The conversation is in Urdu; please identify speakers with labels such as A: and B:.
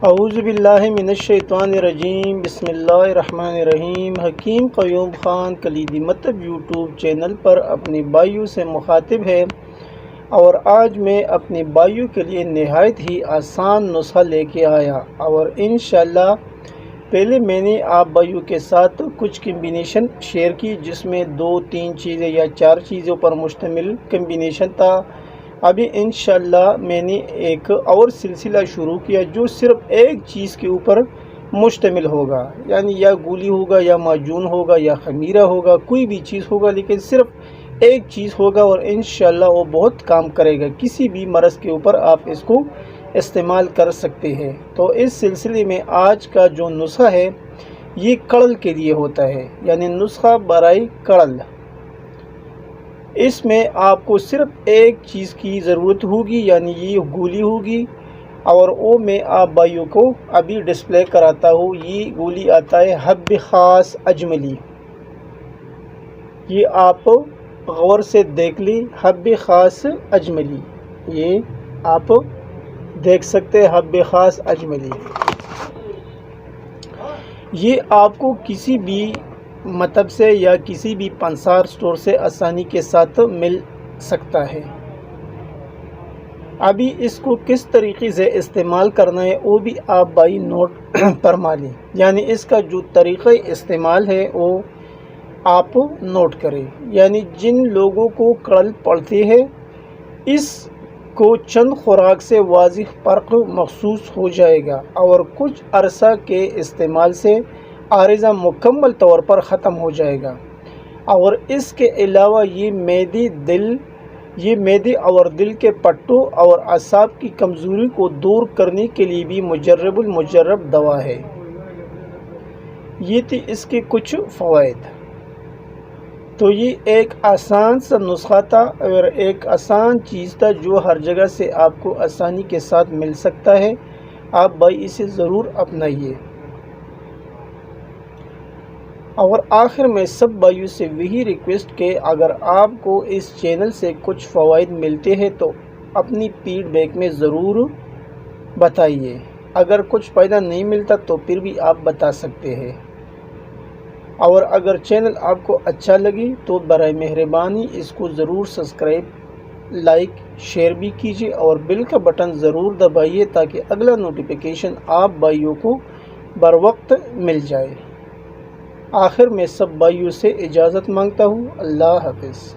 A: اعوذ باللہ من الشیطان الرجیم، بسم اللہ الرحمن الرحیم۔ حکیم قیوم خان کلیدی مکتب یوٹیوب چینل پر اپنے بھائیوں سے مخاطب ہے، اور آج میں اپنے بھائیوں کے لیے نہایت ہی آسان نسخہ لے کے آیا، اور انشاءاللہ پہلے میں نے آپ بھائیوں کے ساتھ کچھ کمبینیشن شیئر کی، جس میں 2-3 چیزیں یا 4 چیزوں پر مشتمل کمبینیشن تھا۔ ابھی انشاءاللہ میں نے ایک اور سلسلہ شروع کیا جو صرف ایک چیز کے اوپر مشتمل ہوگا، یعنی یا گولی ہوگا یا معجون ہوگا یا خمیرہ ہوگا، کوئی بھی چیز ہوگا، لیکن صرف ایک چیز ہوگا، اور انشاءاللہ وہ بہت کام کرے گا۔ کسی بھی مرض کے اوپر آپ اس کو استعمال کر سکتے ہیں۔ تو اس سلسلے میں آج کا جو نسخہ ہے یہ کڑل کے لیے ہوتا ہے، یعنی نسخہ برائے کڑل۔ اس میں آپ کو صرف ایک چیز کی ضرورت ہوگی، یعنی یہ گولی ہوگی، اور وہ میں آپ بھائیوں کو ابھی ڈسپلے کراتا ہوں۔ یہ گولی آتا ہے حب خاص اجملی، یہ آپ غور سے دیکھ لی، حب خاص اجملی، یہ آپ دیکھ سکتے ہیں، حب خاص اجملی۔ یہ آپ کو کسی بھی مکتب سے یا کسی بھی پنسار سٹور سے آسانی کے ساتھ مل سکتا ہے۔ ابھی اس کو کس طریقے سے استعمال کرنا ہے وہ بھی آپ بھائی نوٹ فرما لیں، یعنی اس کا جو طریقہ استعمال ہے وہ آپ نوٹ کریں۔ یعنی جن لوگوں کو کڑل پڑتے ہیں اس کو چند خوراک سے واضح فرق محسوس ہو جائے گا، اور کچھ عرصہ کے استعمال سے عارضہ مکمل طور پر ختم ہو جائے گا۔ اور اس کے علاوہ یہ معدے اور دل کے پٹھوں اور اعصاب کی کمزوری کو دور کرنے کے لیے بھی مجرب المجرب دوا ہے۔ یہ تھی اس کے کچھ فوائد۔ تو یہ ایک آسان سا نسخہ تھا، اور ایک آسان چیز تھا جو ہر جگہ سے آپ کو آسانی کے ساتھ مل سکتا ہے۔ آپ بھائی اسے ضرور اپنائیے۔ اور آخر میں سب بھائیوں سے وہی ریکویسٹ کہ اگر آپ کو اس چینل سے کچھ فوائد ملتے ہیں تو اپنی فیڈ بیک میں ضرور بتائیے۔ اگر کچھ فائدہ نہیں ملتا تو پھر بھی آپ بتا سکتے ہیں۔ اور اگر چینل آپ کو اچھا لگی تو برائے مہربانی اس کو ضرور سبسکرائب، لائک، شیئر بھی کیجیے، اور بیل کا بٹن ضرور دبائیے تاکہ اگلا نوٹیفیکیشن آپ بھائیوں کو بر وقت مل جائے۔ آخر میں سب بھائیوں سے اجازت مانگتا ہوں۔ اللہ حافظ۔